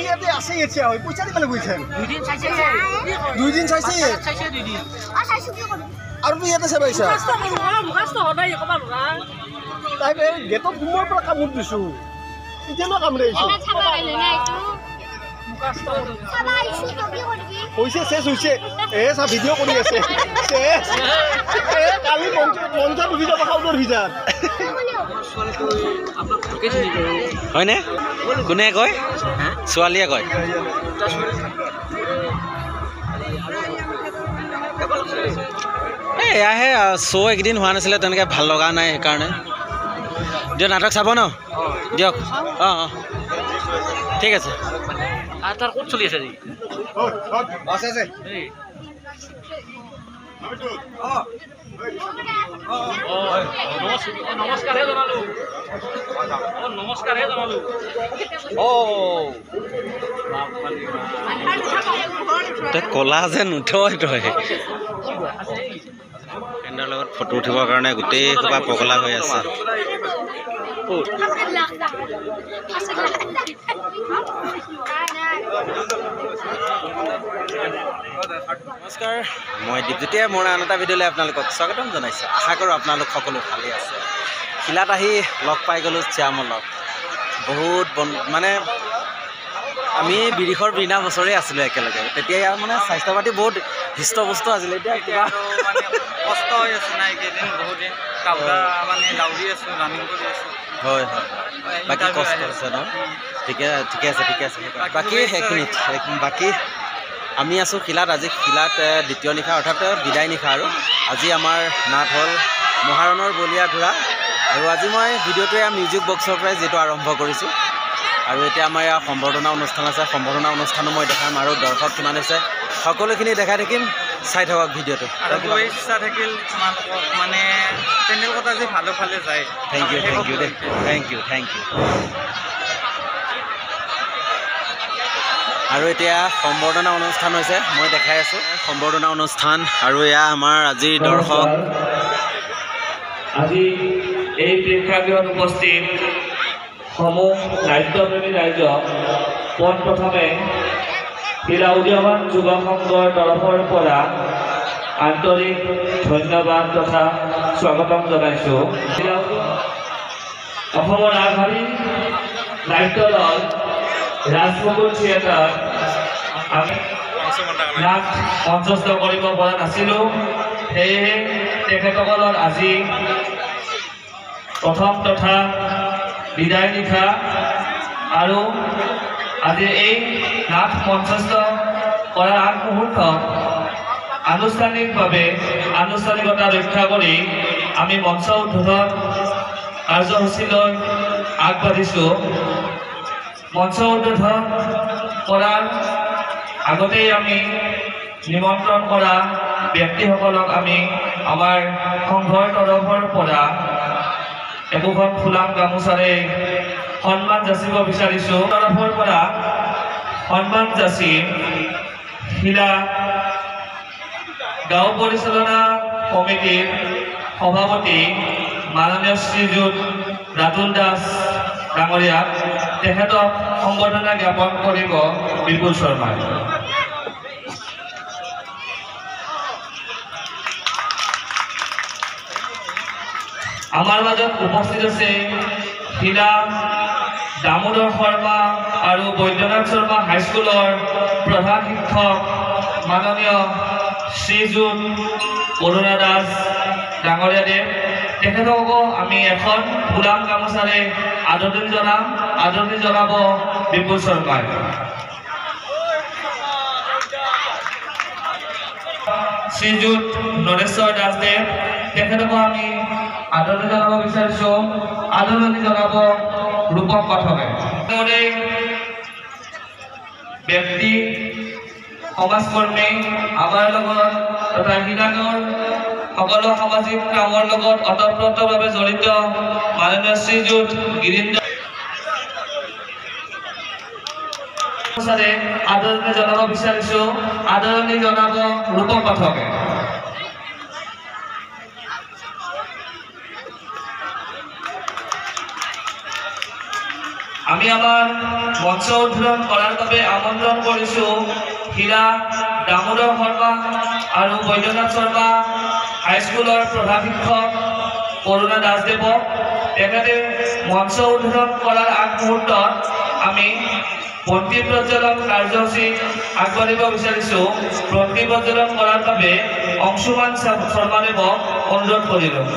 ইয়াতে আছে এতিয়া হয় পইচা দিবলৈ গৈছে 2 দিন চাইছে 2 দিন চাইছে 2 দিন চাইছো কি কৰিম আৰু তুমি ইয়াতে চাবাইছা মুখাস্ত সদায় কবা লৰা তাই গেটত সোমোৱাৰ পৰা কামত দিছো এতিয়া ন কাম ৰাইছো চাবা গলে না এইটো মুখাস্ত চাবা ইছু তো কি কৰিবি হৈছে শেষ হৈছে চা ভিডিঅ' কৰি আছে শেষ কালি মঞ্চত উঠি যাব খাউডৰ ভিজাত হয়নে কোনে কয় ছোৱালীয়ে কয় এয়াহে শ্ব' এইকেইদিন হোৱা নাছিলে তেনেকৈ ভাল লগা নাই সেইকাৰণে দিয়ক নাটক চাব ন দিয়ক অঁ অঁ ঠিক আছে তাৰ ক'ত চলি আছে আছে আছে নমস্কাৰহে জনালো নমস্কাৰহে জনালো তই ক'লা যে নুঠয় তই ফ্ৰেণ্ডৰ লগত ফটো উঠিবৰ কাৰণে গোটেই সোপা পগলা হৈ আছে নমস্কাৰ মই দীপজ্যোতিয়ে মোৰ আন এটা ভিডিঅ'লৈ আপোনালোকক স্বাগতম জনাইছোঁ আশা কৰোঁ আপোনালোক সকলো ভালেই আছে শিলাত আহি লগ পাই গ'লোঁ শ্যামলক বহুত মানে আমি বিৰিখৰ বিনা বছৰে আছিলোঁ একেলগে তেতিয়া ইয়াৰ মানে স্বাস্থ্য পাতি বহুত হৃষ্টপুষ্ট আছিলে এতিয়া কিবা কষ্ট হৈ আছে নাই কেইদিন বহুত দিন মানে দৌৰি আছোঁ ৰানিং কৰি আছোঁ হয় হয় বাকী কষ্ট আছে ন ঠিকে আছে বাকী এক মিনিট বাকী আমি আছোঁ শিলাত আজি শিলাত দ্বিতীয় নিশা অৰ্থাৎ বিদায় নিশা আৰু আজি আমাৰ নাট হ'ল মহাৰণৰ বলীয়া ঘোঁৰা আৰু আজি মই ভিডিঅ'টো এয়া মিউজিক বক্সৰ পৰাই যিটো আৰম্ভ কৰিছোঁ আৰু এতিয়া আমাৰ ইয়াৰ সম্বৰ্ধনা অনুষ্ঠান আছে সম্বৰ্ধনা অনুষ্ঠানো মই দেখাম আৰু দৰ্শক কিমান হৈছে সকলোখিনি দেখাই থাকিম চাই থাকক ভিডিঅ'টো ইচ্ছা থাকিল তোমালোকক মানে পেণ্ডেল কথা যে ভালে যায় থেংক ইউ দেই থেংক ইউ আৰু এতিয়া সম্বৰ্ধনা অনুষ্ঠান হৈছে মই দেখাই আছোঁ সম্বৰ্ধনা অনুষ্ঠান আৰু এয়া আমাৰ আজিৰ দৰ্শক আজি এই প্ৰেক্ষাগৃহত উপস্থিত সমূহ নাট্যপ্ৰেমী ৰাইজ পোনপ্ৰথমে শিলা উদীয়মান যুৱ সংঘৰ তৰফৰ পৰা আন্তৰিক ধন্যবাদ তথা স্বাগতম জনাইছোঁ অসমৰ আগশাৰীৰ নাট্য দল ৰাজমুকুল থিয়েটাৰ আমি নাট মঞ্চস্থ কৰিব পৰা নাছিলোঁ সেয়েহে তেখেতসকলৰ আজি প্ৰথম তথা বিদায় নিশা আৰু আজি এই নাট মঞ্চস্থ কৰাৰ আগমুহূৰ্তত আনুষ্ঠানিকতা ৰক্ষা কৰি আমি মঞ্চ উদ্বোধন কাৰ্যসূচীলৈ আগবাঢ়িছোঁ মঞ্চ উদ্বোধন কৰাৰ আগতেই আমি নিমন্ত্ৰণ কৰা ব্যক্তিসকলক আমি আমাৰ সংঘৰ তৰফৰ পৰা একোখন ফুলাম গামোচাৰে সন্মান যাচিব বিচাৰিছোঁ তৰফৰ পৰা সন্মান যাচি শিলা গাঁও পৰিচালনা কমিটিৰ সভাপতি মাননীয় শ্ৰীযুত ৰাতুল দাস ডাঙৰীয়াক তেখেতক সম্বৰ্ধনা জ্ঞাপন কৰিব বিপুল শৰ্মাই আমাৰ মাজত উপস্থিত আছে শিলা দামোদৰ শৰ্মা আৰু বৈদ্যনাথ শৰ্মা হাইস্কুলৰ প্ৰধান শিক্ষক মাননীয় শ্ৰীযুত অৰুণা দাস ডাঙৰীয়াদেৱ তেখেতকো আমি এখন ফুলাম গামোচাৰে আদৰণি জনাব বিপুল শৰ্মাই শ্ৰীযুত নৰেশ্বৰ দাসদেৱ তেখেতকো আমি আদৰণি জনাব বিচাৰিছোঁ আদৰণি জনাব ৰূপক পাঠকে ব্যক্তি সমাজকৰ্মী আমাৰ লগত তথা শিলাগাঁৱৰ সকলো সামাজিক কামৰ লগত অতঃপ্ৰোতভাৱে জড়িত মাননীয় শ্ৰীযুত গিৰীন্দ্ৰ আদৰণি জনাব বিচাৰিছোঁ আদৰণি জনাব ৰূপক পাঠকে আমি আমাৰ মঞ্চ উদ্বোধন কৰাৰ বাবে আমন্ত্ৰণ কৰিছোঁ হীৰা দামোদৰ শৰ্মা আৰু বৈদ্যনাথ শৰ্মা হাইস্কুলৰ প্ৰধান শিক্ষক কৰুণা দাসদেৱক। তেখেতে মঞ্চ উদ্বোধন কৰাৰ আগমুহূৰ্তত আমি বন্তি প্ৰজ্বলন কাৰ্যসূচী আগবাঢ়িব বিচাৰিছোঁ। বন্তি প্ৰজ্বলন কৰাৰ বাবে অংশুমান শৰ্মাদেৱক অনুৰোধ কৰিলোঁ।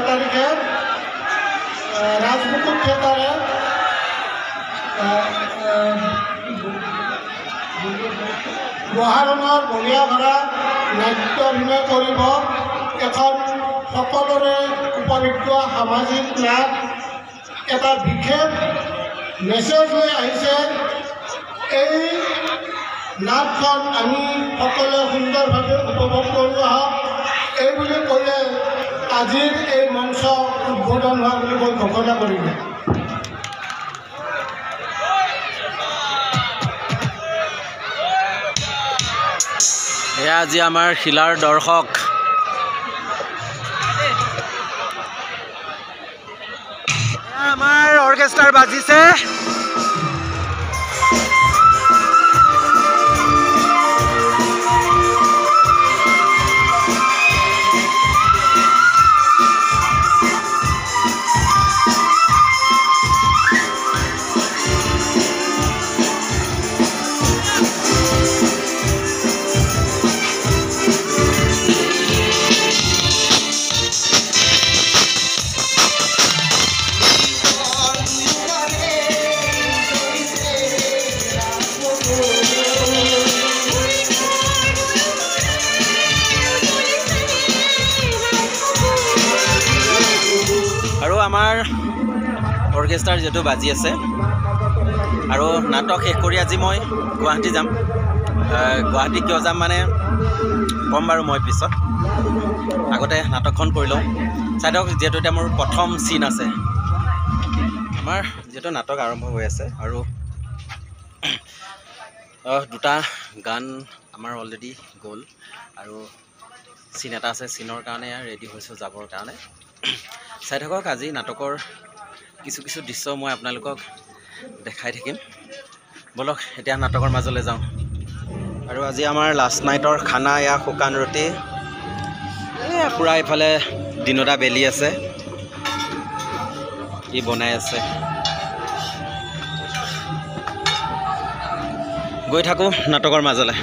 তাৰিখে ৰাজমুকুট থিয়েটাৰে মহাৰণৰ বলিয়াভৰা নাট্য অভিনয় কৰিব। এখন সকলোৰে উপলব্ধ সামাজিক নাট, এটা বিশেষ মেছেজ লৈ আহিছে। এই নাটখন আমি সকলোৱে সুন্দৰভাৱে উপভোগ কৰি আহক এই বুলি ক'লে আজিৰ এই মঞ্চ উদ্বোধন হোৱা বুলি মই ঘোষণা কৰিলোঁ। এয়া আজি আমাৰ শিলাৰ দৰ্শক। আমাৰ অৰ্কেষ্ট্ৰাৰ বাজিছে। আৰু আমাৰ অৰ্কেষ্ট্ৰাৰ যিহেতু বাজি আছে আৰু নাটক শেষ কৰি আজি মই গুৱাহাটী যাম। গুৱাহাটী কিয় যাম মানে ক'ম বাৰু মই পিছত। আগতে নাটকখন কৰি লওঁ। চাই দিয়ক, যিহেতু এতিয়া মোৰ প্ৰথম চিন আছে। আমাৰ যিহেতু নাটক আৰম্ভ হৈ আছে আৰু দুটা গান আমাৰ অলৰেডি গ'ল আৰু চিন এটা আছে। চিনৰ কাৰণে ৰেডি হৈছোঁ যাবৰ কাৰণে। চাই থাকক, আজি নাটকৰ কিছু কিছু দৃশ্য মই আপোনালোকক দেখাই থাকিম। বলক এতিয়া নাটকৰ মাজলৈ যাওঁ। আৰু আজি আমাৰ লাষ্ট নাইটৰ খানা, এয়া শুকান ৰুটি, পূৰা এইফালে দিনতা বেলি আছে, ই বনাই আছে। গৈ থাকোঁ নাটকৰ মাজলৈ।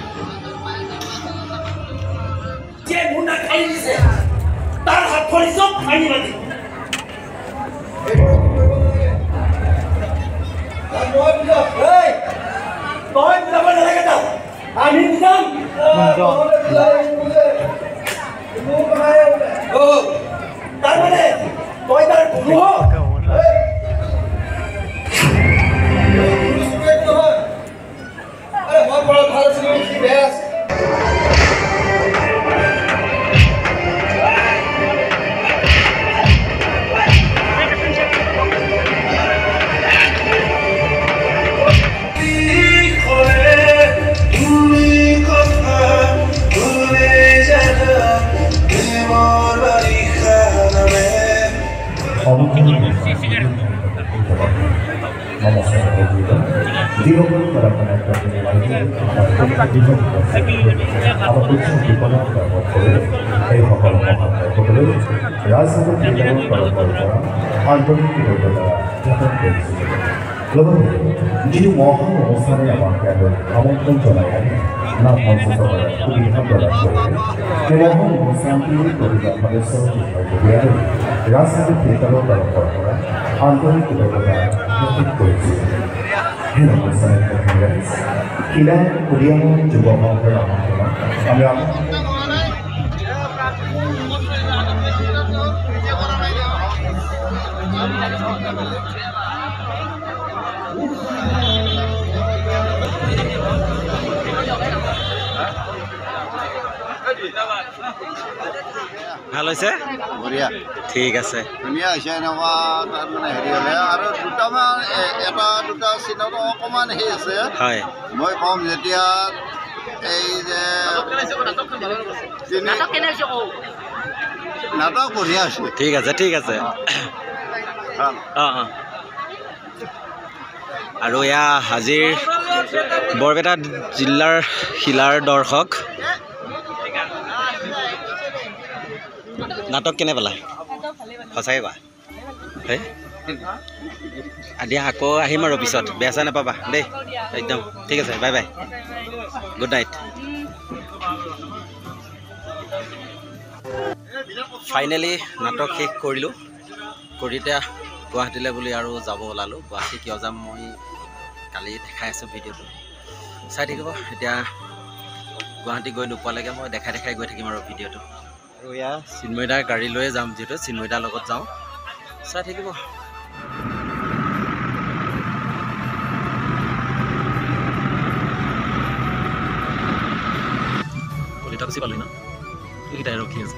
তাৰ হাত ভৰি চব ভাঙি মাতি তই বুজাব নালাগে, তাক আমি বুজাম। তাৰমানে তই তাৰ গুৰু মই বৰ ভাল আছিলো, কি বেয়া আছে। যিটো মহান অনুষ্ঠানে আমাক আমন্ত্ৰণ জনাই আনি নাম মঞ্চ চলাৰ সুবিধা প্ৰদান কৰিলে। সেই মহান অনুষ্ঠানটি প্ৰতিজন সদস্যৰ ৰাজনীতি থিয়েটাৰৰ তৰফৰ পৰা আন্তৰিক কৃতজ্ঞতা জ্ঞাপন কৰিছোঁ। সেই অনুষ্ঠানে শিলা উদীয়মান যুৱ সংঘৰ আমন্ত্ৰণত আমি ভাল হৈছে বঢ়িয়া ঠিক আছে ধুনীয়া হৈছে এনেকুৱা তাত মানে হেৰি হ'লে আৰু দুটামান এটা দুটা চিনত অকণমান হেৰি আছে হয় মই ক'ম যেতিয়া এই যে নাটক বঢ়িয়া হৈছে ঠিক আছে ঠিক আছে অঁ অঁ আৰু এয়া আজিৰ বৰপেটা জিলাৰ শিলাৰ দৰ্শক নাটক কেনে পালা সঁচাকৈ কোৱা হয় দিয়া আকৌ আহিম আৰু পিছত বেয়া চেয়া নাপাবা দেই একদম ঠিক আছে bye bye good night finally নাটক শেষ কৰিলোঁ কৰি এতিয়া গুৱাহাটীলৈ বুলি আৰু যাব ওলালোঁ গুৱাহাটী কিয় যাম মই কালি দেখাই আছোঁ ভিডিঅ'টো চাই থাকিব এতিয়া গুৱাহাটী গৈ নোপোৱালৈকে মই দেখাই গৈ থাকিম আৰু ভিডিঅ'টো আৰু এয়া চিন্ময়দাৰ গাড়ী লৈয়ে যাম যিহেতু চিন্ময়দাৰ লগত যাওঁ চাই থাকিব কলিতা বেছি পালি ন এইকেইটাই ৰখি আছে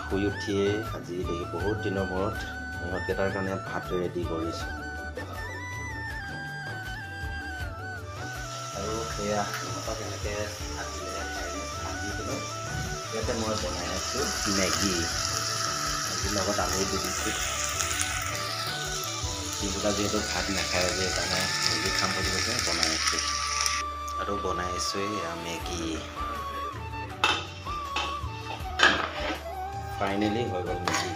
শুই উঠিয়ে আজি বহুত দিনৰ মূৰত ইহঁতকেইটাৰ কাৰণে ভাত ৰেডি কৰিছোঁ আৰু সেয়া ইহঁতক এনেকৈ ভাজিলে ভাজি পেলাই ইয়াতে মই বনাই আছোঁ মেগী মেগীৰ লগত আলু দি দিছোঁ যিবিলাক যিহেতু ভাত নাখায় যে সেইকাৰণে মেগী খাম বুলি কৈছে বনাই আছোঁ আৰু বনাই আছোঁ এয়া মেগী ফাইনেলি হৈ গ'ল মেগী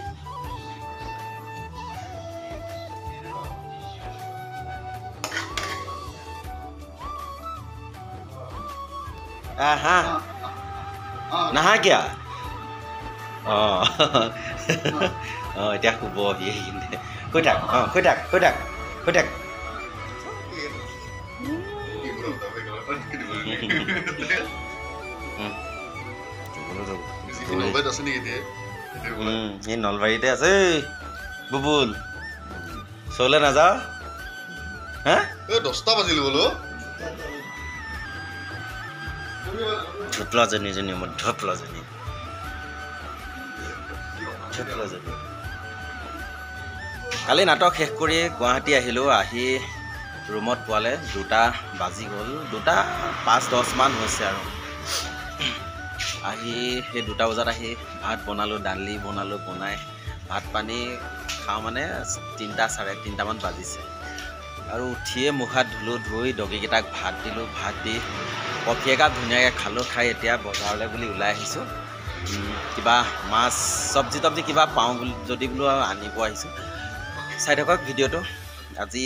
हाँ नहा क्या এতিয়া শুব শুই থাক শুই থাক শুই থাক শুই থাক এই নলবাৰীতে আছে বুবুল চলে নাযাওঁ হা 10টা বাজিল বোলো ঢপলাজনী মোৰ ঢপলাজনী কালি নাটক শেষ কৰি গুৱাহাটী আহিলোঁ আহি ৰুমত পোৱালে 2টা বাজি গ'ল 2টা 5-10 মান হৈছে আৰু আহি সেই 2টা বজাত আহি ভাত বনালোঁ দালি বনালোঁ বনাই ভাত পানী খাওঁ মানে 3টা 3:30 মান বাজিছে আৰু উঠিয়ে মুখ হাত ধুলোঁ ধুই ডগীকেইটাক ভাত দিলোঁ ভাত দি কফি একাপ ধুনীয়াকৈ খালোঁ খাই এতিয়া বজাৰলৈ বুলি ওলাই আহিছোঁ কিবা মাছ চব্জি তব্জি কিবা পাওঁ বুলি যদি বোলো আনিব আহিছোঁ চাই থাকক ভিডিঅ'টো আজি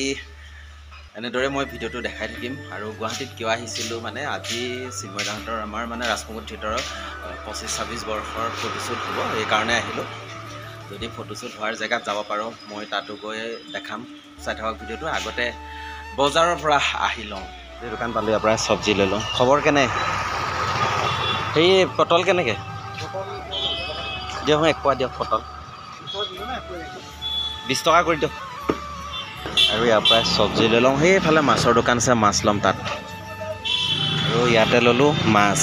এনেদৰে মই ভিডিঅ'টো দেখাই থাকিম আৰু গুৱাহাটীত কিয় আহিছিলোঁ মানে আজি চিন্ময়দাহঁতৰ আমাৰ মানে ৰাজমুকুট থিয়েটাৰৰ 25-26 বৰ্ষৰ ফটোশ্বুট হ'ব সেইকাৰণে আহিলোঁ যদি ফটোশ্বুট হোৱাৰ জেগাত যাব পাৰোঁ মই তাতো গৈ দেখাম চাই থাকক ভিডিঅ'টো আগতে বজাৰৰ পৰা আহি লওঁ এই দোকান পালোঁ ইয়াৰ পৰা চব্জি লৈ লওঁ খবৰ কেনে সেই পটল কেনেকৈ দিয়ক এক পোৱা দিয়ক পটল 20 টকা কৰি দিয়ক আৰু ইয়াৰ পৰাই চব্জি লৈ লওঁ সেইফালে মাছৰ দোকান আছে মাছ ল'ম তাত আৰু ইয়াতে ল'লোঁ মাছ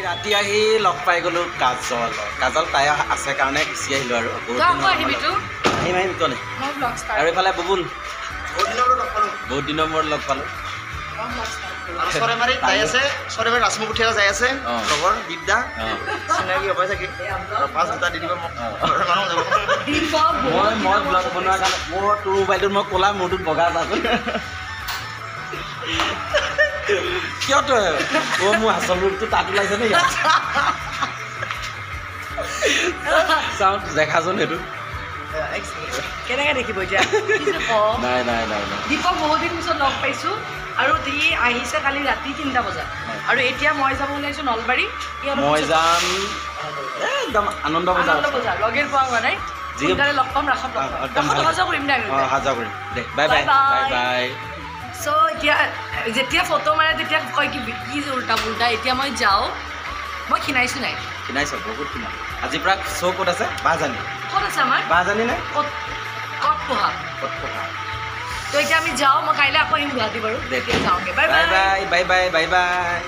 ৰাতি আহি লগ পাই গ'লোঁ কাজল তাই আছে কাৰণে গুচি আহিলোঁ আৰু আহিম কনে আৰু এইফালে বুবুল বহুত দিনৰ মূৰত লগ পালোঁ আৰু চৰাইমাৰীত যাই আছে চৰাইমাৰী ৰাজমুখীয়া যাই আছে লগৰ বিদ্যা চিনাকি হ'ব চাগে আৰু 5 দুটা দি দিব মোক ঘৰৰ মানুহ যাব মই ব্লগ বনোৱাৰ কাৰণে মোৰ তোৰ মোবাইলটোত মই ক'লা মোৰটোত বগা এটা আছে কিয় তই মোৰ আচল ৰূপটো তাত ওলাইছে নেকি চাউণ্ড দেখাচোন সেইটো কেনেকৈ দেখিব এতিয়া নাই নাই নাই নাই দীপক বহুত দিন পিছত লগ পাইছোঁ আৰু সি আহিছে কালি ৰাতি 3টা বজাত আৰু এতিয়া মই যাব ওলাইছোঁ নলবাৰী মই যাম একদম আনন্দ বজাৰ লগেই পোৱা হোৱা নাই সোনকালে লগ পাম ৰাসত অহা যোৱা কৰিম দে অহা যোৱা কৰিম দে বাই বাই বাই বাই চ' এতিয়া যেতিয়া ফটো মাৰে তেতিয়া কয় কি উল্টা পুল্টা এতিয়া মই যাওঁ মই খিনাইছোঁ নাই খিনাইছ বহুত খিনাই আজিৰ পৰা শ্ব' ক'ত আছে বাহজানি ক'ত আছে আমাৰ বাহজানি নে ক'ত পঢ়া ক'ত পঢ়া তো এতিয়া আমি যাওঁ মই কাইলৈ আকৌ আহিম গুৱাহাটী বাৰু দে যাওঁগৈ bye bye bye bye bye bye bye bye